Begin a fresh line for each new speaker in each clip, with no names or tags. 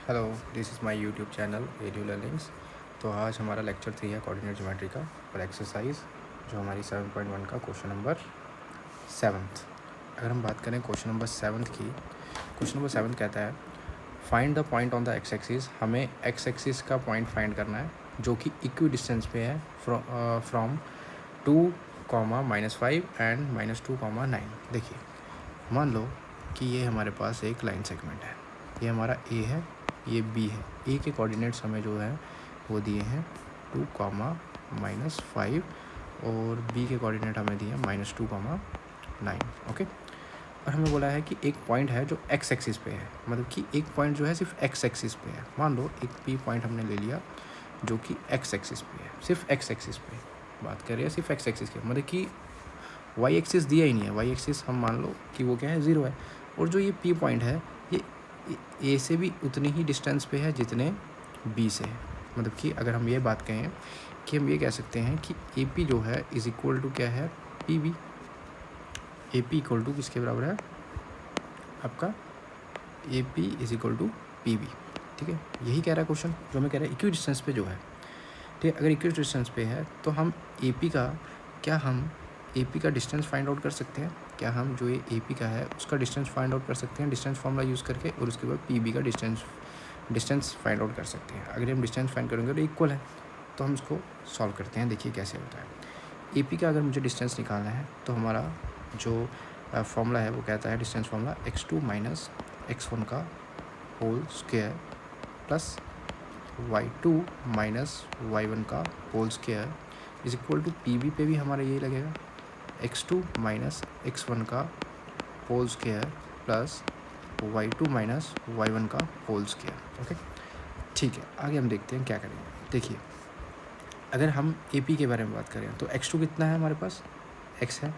Hello, this is my YouTube channel edu learnings. तो आज हमारा लेक्चर 3 है कोऑर्डिनेट ज्योमेट्री का और एक्सरसाइज जो हमारी 7.1 का क्वेश्चन नंबर 7th। अगर हम बात करें क्वेश्चन नंबर 7th की, क्वेश्चन नंबर 7 कहता है find the point on the x axis. हमें एक्स एक्सिस का पॉइंट फाइंड करना है जो कि इक्वी डिस्टेंस पे है फ्रॉम 2, -5 एंड -2, 9। देखिए, मान लो कि ये हमारे पास एक लाइन सेगमेंट है, ये हमारा ए है, ये बी है। ए के कोऑर्डिनेट्स हमें जो है वो दिए हैं 2, -5 और बी के कोऑर्डिनेट हमें दिए हैं -2, 9। ओके, और हमें बोला है कि एक पॉइंट है जो एक्स एक्सिस पे है, मतलब कि एक पॉइंट जो है सिर्फ एक्स एक्सिस पे है। मान लो एक पी पॉइंट हमने ले लिया जो कि एक्स एक्सिस पे है, सिर्फ एक्स एक्सिस पे बात कर रहे हैं, सिर्फ एक्स एक्सिस के, मतलब कि वाई एक्सिस दिया ही नहीं है। वाई एक्सिस हम मान लो कि वो क्या है, 0 है। और जो ये पी पॉइंट है ये ए से भी उतनी ही डिस्टेंस पे है जितने बी से है। मतलब कि अगर हम ये बात कहें कि हम ये कह सकते हैं कि ए पी जो है इज़ इक्वल टू क्या है, P B. A P equal to किसके बराबर है आपका, A P is equal to P B. ठीक है, यही कह रहा है क्वेश्चन, जो हमें कह रहा है इक्वी डिस्टेंस पे जो है। ठीक है, अगर इक्वी डिस्टेंस पे है तो हम ए पी का, क्या हम ए पी का डिस्टेंस फाइंड आउट कर सकते हैं? क्या हम जो ये ए पी का है उसका डिस्टेंस फाइंड आउट कर सकते हैं डिस्टेंस फॉर्मूला यूज़ करके, और उसके बाद पी बी का डिस्टेंस फाइंड आउट कर सकते हैं। अगर हम डिस्टेंस फाइंड करेंगे तो इक्वल है, तो हम इसको सॉल्व करते हैं। देखिए कैसे होता है। ए पी का अगर मुझे डिस्टेंस निकालना है तो हमारा जो फॉर्मूला है वो कहता है डिस्टेंस फॉर्मूला x2 - x1 का whole square plus y2 - y1 का whole square is equal to P B पे भी हमारा यही लगेगा, x2 - x1 का whole square plus y2 - y1 का होल स्क्वायर। ओके, ठीक है, आगे हम देखते हैं क्या करेंगे। देखिए, अगर हम ए पी के बारे में बात करें तो x2 कितना है हमारे पास, x है,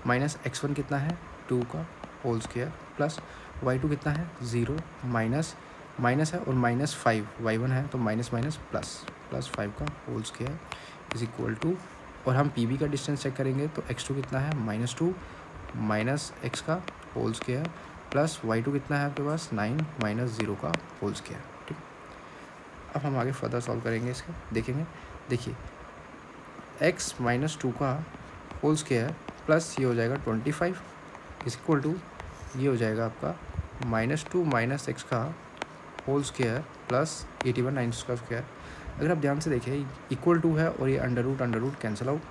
माइनस x1 कितना है 2 का होल स्क्वायर प्लस y2 कितना है 0, माइनस है और -5 y1 है, तो माइनस प्लस 5 का whole square is equal to, और हम पी बी का डिस्टेंस चेक करेंगे तो x2 कितना है -2 माइनस x का होल स्क्वायर प्लस y2 कितना है आपके पास 9 - 0 का होल स्क्वायर। ठीक, अब हम आगे फर्दर सॉल्व करेंगे इसके, देखेंगे। देखिए, x -2 का होल स्क्वायर प्लस ये हो जाएगा 25 इज इक्वल टू, ये हो जाएगा आपका -2 माइनस x का होल स्क्वायर प्लस 81 9 का स्क्वायर। अगर आप ध्यान से देखें, इक्वल टू है और ये under root cancel out,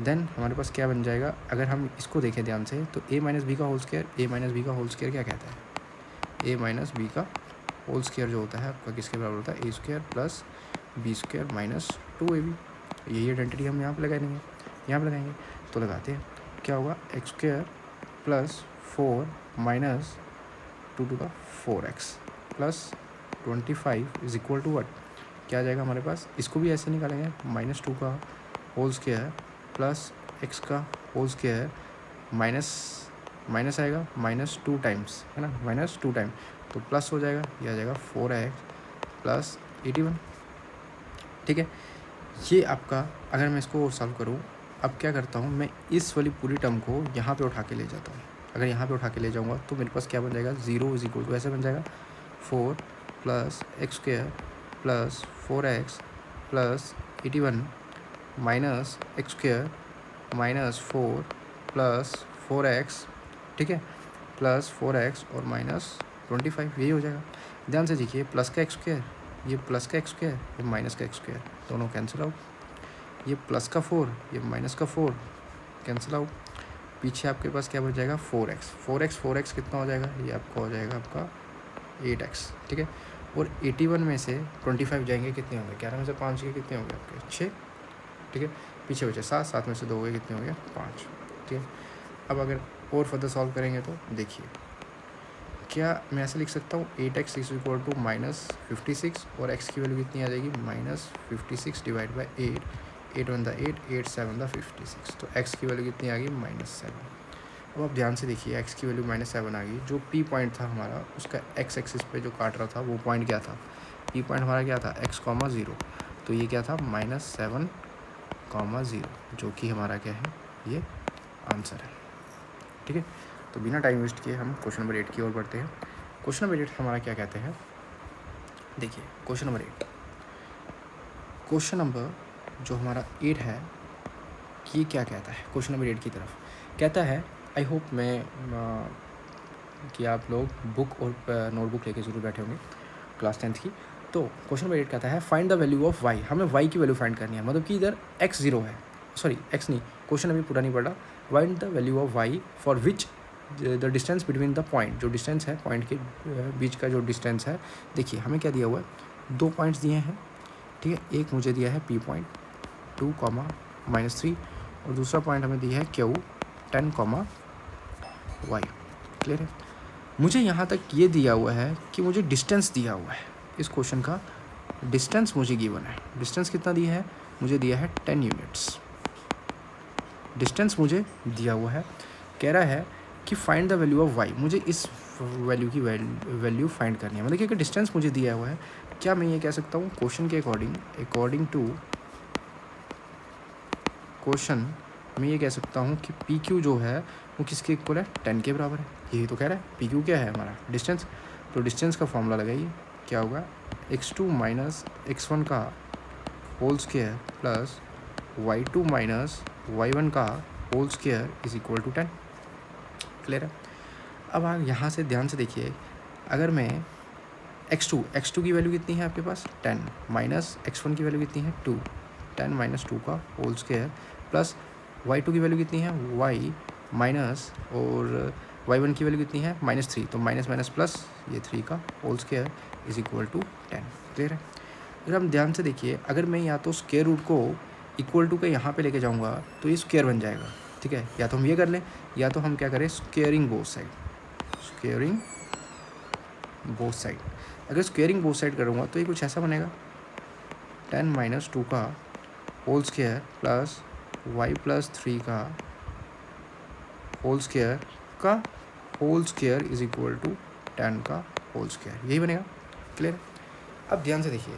then हमारे पास क्या बन जाएगा। अगर हम इसको देखें ध्यान से तो a - b का होल स्क्वायर, a - b का होल स्क्वायर क्या कहता है, a - b का होल स्क्वायर जो होता है आपका किसके बराबर होता है, a square plus B square minus 2ab। यही आइडेंटिटी हम यहाँ पे लगाएंगे, यहाँ पे लगाएंगे, तो लगाते हैं। क्या होगा, X square plus 4 minus 2 two का 4x प्लस 25 इज इक्वल टू वट, क्या आ जाएगा हमारे पास। इसको भी ऐसे निकालेंगे, -2 का होल स्क्वायर प्लस x का होल स्क्वायर माइनस आएगा -2 टाइम्स, है ना, -2 टाइम, तो प्लस हो जाएगा, ये आ जाएगा 4x प्लस 81। ठीक है, ये आपका, अगर मैं इसको और सॉल्व करूँ, अब क्या करता हूँ मैं, इस वाली पूरी टर्म को यहाँ पे उठा के ले जाता हूँ। अगर यहाँ पे उठा के ले जाऊँगा तो मेरे पास क्या बन जाएगा, 0 इज इक्वल टू ऐसे बन जाएगा 4 plus x square plus 4x plus 81 minus x square -4 plus 4x, ठीक है, प्लस 4x और -25, यही हो जाएगा। ध्यान से देखिए, प्लस का एक्स स्क्वायर, ये प्लस का एक्स स्क्वायर, ये माइनस का एक्स स्क्वायर, दोनों कैंसिल आउट। ये प्लस का 4, ये माइनस का 4, कैंसिल आउट। पीछे आपके पास क्या बच जाएगा, 4x कितना हो जाएगा, ये आपका हो जाएगा आपका 8x। ठीक है, और 81 में से 25 जाएंगे, कितने होंगे, 11 में से 5 के कितने होंगे आपके 6। ठीक है, पीछे बचे 7 में से 2 हो गए, कितने हो गए 5। ठीक है, अब अगर और फर्दर सॉल्व करेंगे तो देखिए, क्या मैं ऐसे लिख सकता हूँ 8x इज इक्वल टू -56, और x की वैल्यू कितनी आ जाएगी, -56 डिवाइड बाई 8 1 द 8, 8 7 द 56, तो x की वैल्यू कितनी आ गई, -7। अब आप ध्यान से देखिए, x की वैल्यू -7 आ गई। जो p पॉइंट था हमारा, उसका x एक्सिस पे जो काट रहा था वो पॉइंट क्या था, p पॉइंट हमारा क्या था, x, 0, तो ये क्या था -7, 0, जो कि हमारा क्या है, ये आंसर है। ठीक है, तो बिना टाइम वेस्ट किए हम क्वेश्चन नंबर 8 की ओर बढ़ते हैं। क्वेश्चन नंबर 8 हमारा क्या कहते हैं, देखिए क्वेश्चन नंबर 8, क्वेश्चन नंबर जो हमारा 8 है ये क्या कहता है। क्वेश्चन नंबर 8 की तरफ कहता है, आई होप कि आप लोग बुक और नोटबुक लेके ज़रूर बैठे होंगे क्लास 10th की। तो क्वेश्चन नंबर 8 कहता है find the value of Y, हमें वाई की वैल्यू फाइंड करनी है, मतलब कि इधर x 0 है, सॉरी x नहीं, क्वेश्चन अभी पूरा नहीं पढ़ा। Find the value of Y for which the distance between the point, जो डिस्टेंस है पॉइंट के बीच का जो डिस्टेंस है। देखिए हमें क्या दिया हुआ है, 2 पॉइंट्स दिए हैं, ठीक है। एक मुझे दिया है P पॉइंट 2, -3 और दूसरा पॉइंट हमें दिया है Q 10, y। क्लियर है। मुझे यहाँ तक ये दिया हुआ है कि मुझे डिस्टेंस दिया हुआ है, इस क्वेश्चन का डिस्टेंस मुझे गिवन है। डिस्टेंस कितना दिया है, मुझे दिया है 10 यूनिट्स। डिस्टेंस मुझे दिया हुआ है, कह रहा है कि find the value of Y, मुझे इस वैल्यू की वैल्यू फाइंड करनी है। मतलब कि अगर डिस्टेंस मुझे दिया हुआ है, क्या मैं ये कह सकता हूँ क्वेश्चन के अकॉर्डिंग टू क्वेश्चन मैं ये कह सकता हूँ कि पी क्यू जो है वो किसके इक्वल है, 10 के बराबर है। यही तो कह रहा है, पी क्यू क्या है हमारा डिस्टेंस। तो डिस्टेंस का फॉर्मूला लगाइए, क्या होगा, x2 माइनस x1 का whole square plus y2 minus y1 का whole square is equal to 10। Clear है। अब आप यहाँ से ध्यान से देखिए, अगर मैं x2 की वैल्यू कितनी है आपके पास 10 माइनस x1 की वैल्यू कितनी है 2, 10 माइनस 2 का होल स्क्वायर प्लस y2 की वैल्यू कितनी है y माइनस और y1 की वैल्यू कितनी है -3, तो माइनस माइनस प्लस ये 3 का whole square is equal to 10। Clear है। अगर हम ध्यान से देखिए, अगर मैं या तो स्क्वायर रूट को इक्वल टू के यहाँ पे लेके जाऊँगा तो ये स्क्वायर बन जाएगा, ठीक है। या तो हम ये कर लें, या तो हम क्या करें, स्क्वेयरिंग बोथ साइड। अगर स्क्वेयरिंग बोथ साइड करूँगा तो ये कुछ ऐसा बनेगा, 10 माइनस 2 का whole square plus y plus 3 का whole square is equal to 10 का होल स्क्वायर, यही बनेगा। क्लियर। अब ध्यान से देखिए,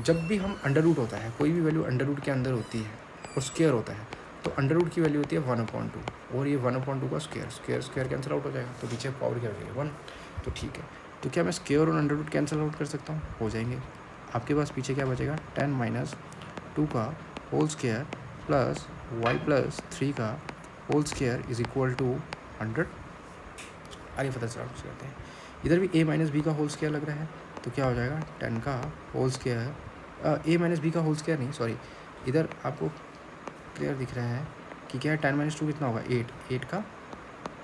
जब भी हम अंडर रूट होता है, कोई भी वैल्यू अंडर रूट के अंदर होती है और स्क्वायर होता है, तो अंडर रूट की वैल्यू होती है 1/2 और ये 1/2 का स्क्वायर कैंसिल आउट हो जाएगा, तो पीछे पावर क्या हो जाएगी 1। तो ठीक है, तो क्या मैं स्क्वायर और अंडर रूट कैंसिल आउट कर सकता हूँ, हो जाएंगे। आपके पास पीछे क्या बचेगा, 10 माइनस 2 का whole square plus y plus 3 का whole square is equal to 100। आगे पता चला करते हैं, इधर भी a माइनस बी का होल स्क्वायर लग रहा है, तो क्या हो जाएगा 10 का whole square, a minus B का होल स्क्वायर नहीं, सॉरी, इधर आपको क्लियर दिख रहा है कि क्या है, 10 माइनस 2 कितना होगा 8 का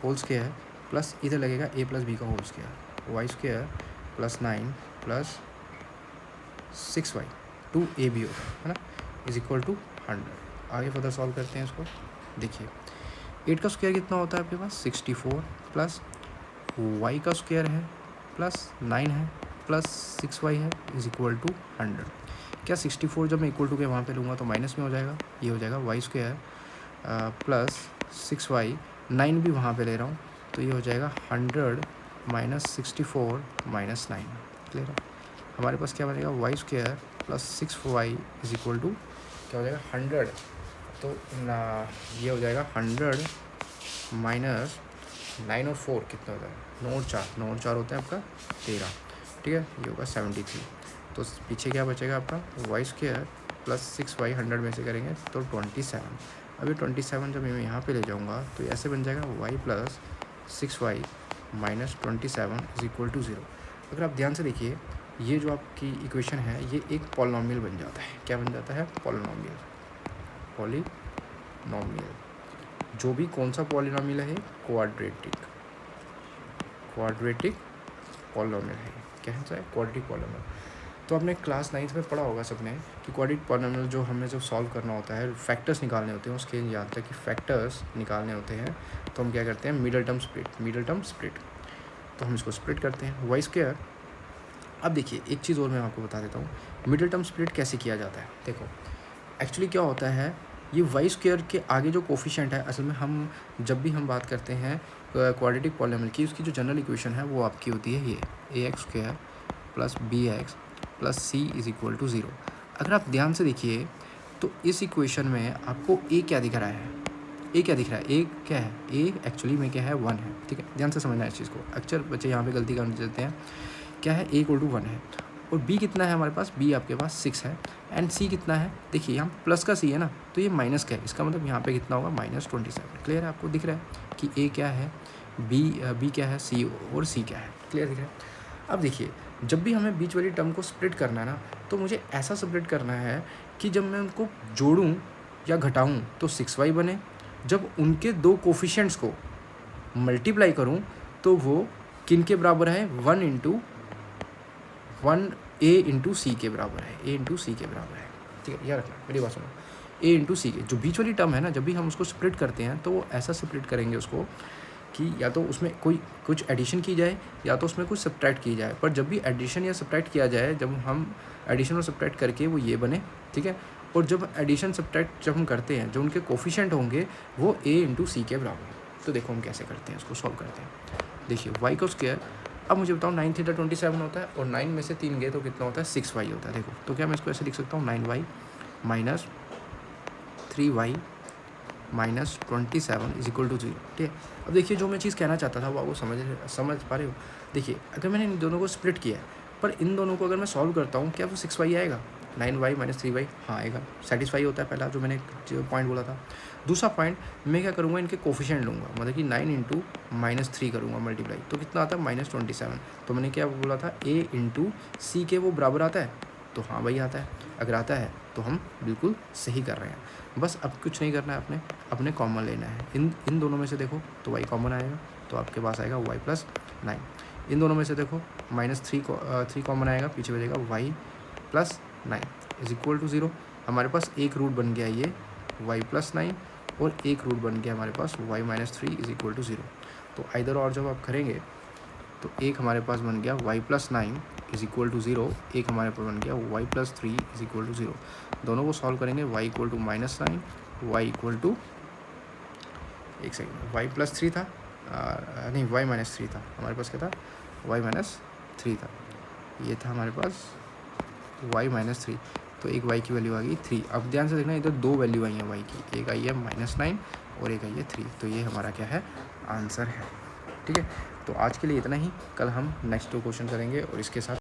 होल स्क्वायर प्लस इधर लगेगा a प्लस बी का whole square, Y square plus 9 plus 6y 2ab होगा, है ना, इज इक्वल टू 100। आगे फर्दर सॉल्व करते हैं इसको। देखिए 8 का स्क्वायर कितना होता है आपके पास 64 प्लस y का स्क्वायर है प्लस 9 है प्लस 6y है इज इक्वल टू 100। क्या 64 जब मैं इक्वल टू के वहाँ पे लूँगा तो माइनस में हो जाएगा, ये हो जाएगा y स्क्वायर प्लस 6y, 9 भी वहाँ पे ले रहा हूँ तो ये हो जाएगा 100 माइनस 64 माइनस 9। क्लियर है। हमारे पास क्या बनेगा, y square plus 6y is equal to क्या हो जाएगा 100, तो ये हो जाएगा 100 माइनस 9 और 4 कितना होता है 9 और 4 होता है आपका 13, ठीक है, ये होगा 73। तो पीछे क्या बचेगा आपका y स्क्वायर प्लस 6y 100 में से करेंगे तो 27। अभी 27 जब मैं यहाँ पे ले जाऊँगा तो ऐसे बन जाएगा y plus 6y minus 27 is equal to 0। अगर आप ध्यान से देखिए, ये जो आपकी इक्वेशन है ये एक पॉलिनॉमियल बन जाता है। क्या बन जाता है, पॉलिनॉमियल। जो भी कौन सा पॉलिनॉमियल है, क्वाड्रेटिक पॉलिनॉमियल है। क्या है, क्वाड्रेटिक पॉलिनॉमियल। तो आपने क्लास 9th में पढ़ा होगा सबने कि क्वाड्रेटिक पॉलिनॉमियल जो हमें जब सॉल्व करना होता है, फैक्टर्स निकालने होते हैं, उसके याद तक कि फैक्टर्स निकालने होते हैं तो हम क्या करते हैं, मिडल टर्म स्प्लिट। तो हम इसको स्प्लिट करते हैं वाई स्क्वायर। अब देखिए एक चीज़ और मैं आपको बता देता हूँ, मिडल टर्म स्प्लिट कैसे किया जाता है। देखो एक्चुअली क्या होता है, ये वाई स्क्वायर के आगे जो कोफिशिएंट है, असल में हम जब भी हम बात करते हैं क्वाड्रेटिक पॉलिनॉमियल की, उसकी जो जनरल इक्वेशन है वो आपकी होती है ये ax square plus bx plus c is equal to 0। अगर आप ध्यान से देखिए तो इस इक्वेशन में आपको a क्या दिख रहा है, a क्या है, a एक्चुअली में क्या है 1 है, ठीक है, ध्यान से समझना है इस चीज़ को। अक्सर बच्चे यहाँ पे गलती कर देते हैं, क्या है a इक्वल टू 1 है और b कितना है हमारे पास, b आपके पास 6 है। एंड c कितना है, देखिए यहाँ प्लस का c है ना, तो ये माइनस का है, इसका मतलब यहाँ पे कितना होगा -27। क्लियर है, आपको दिख रहा है कि a क्या है, b क्या है, c और c क्या है। क्लियर दिख रहा है। अब देखिए जब भी हमें बीच वाली टर्म को स्प्लिट करना है ना, तो मुझे ऐसा स्प्लिट करना है कि जब मैं उनको जोड़ूं या घटाऊं तो 6y बने, जब उनके दो कोफिशिएंट्स को मल्टीप्लाई करूं तो वो किन के बराबर है, 1 इंटू सी के बराबर है, a इंटू सी के बराबर है। ठीक है, याद रखना, मेरी बात सुनो, a इंटू सी के जो बीच वाली टर्म है ना, जब भी हम उसको स्प्लिट करते हैं तो वो ऐसा स्प्लिट करेंगे उसको कि या तो उसमें कुछ एडिशन की जाए या तो उसमें कुछ सब्ट्रैक्ट की जाए। पर जब भी एडिशन या सब्ट्रैक्ट किया जाए, जब हम एडिशन और सब्ट्रैक्ट करके वो ये बने, ठीक है। और जब एडिशन सब्ट्रैक्ट जब हम करते हैं, जो उनके कोफिशिएंट होंगे वो a इंटू सी के बराबर। तो देखो हम कैसे करते हैं, उसको सॉल्व करते हैं। देखिए y का स्क्वायर, अब मुझे बताओ 9 थीटा 27 होता है और 9 में से 3 गए तो कितना होता है, 6y होता है। देखो तो क्या मैं इसको ऐसे लिख सकता हूँ, 9y minus 3y minus 27 is equal to 0। ठीक है। अब देखिए जो मैं चीज़ कहना चाहता था वो आपको समझ पा रहे हो। देखिए अगर मैंने इन दोनों को स्प्लिट किया है, पर इन दोनों को अगर मैं सॉल्व करता हूँ, क्या वो 6y आएगा, 9y माइनस 3y, हाँ आएगा, सेटिस्फाई होता है पहला जो मैंने पॉइंट बोला था। दूसरा पॉइंट, मैं क्या करूँगा, इनके कोफिशिएंट लूँगा, मतलब कि 9 इंटू -3 करूँगा मल्टीप्लाई, तो कितना आता है -27। तो मैंने क्या बोला था, a इंटू सी के वो बराबर आता है, तो हाँ भाई आता है। अगर आता है तो हम बिल्कुल सही कर रहे हैं। बस अब कुछ नहीं करना है, अपने कॉमन लेना है। इन दोनों में से देखो तो y कॉमन आएगा, तो आपके पास आएगा y प्लस 9। इन दोनों में से देखो -3 कॉमन आएगा, पीछे बचेगा y plus 9 is equal to 0। हमारे पास एक रूट बन गया ये y प्लस 9 और एक रूट बन गया हमारे पास y minus 3 is equal to 0। तो इधर और जब आप करेंगे तो एक हमारे पास बन गया y plus 9 is equal to 0, एक हमारे पास बन गया y plus 3 is equal to 0। दोनों को सॉल्व करेंगे, y equal to -9, y equal to, एक सेकेंड, y प्लस 3 था, नहीं y माइनस 3 था हमारे पास, क्या था, y माइनस 3 था, ये था हमारे पास y माइनस 3, तो एक y की वैल्यू आ गई 3। अब ध्यान से देखना, इधर दो वैल्यू आई हैं y की, एक आई है -9 और एक आई है 3, तो ये हमारा क्या है, आंसर है। ठीक है, तो आज के लिए इतना ही, कल हम नेक्स्ट 2 क्वेश्चन करेंगे और इसके साथ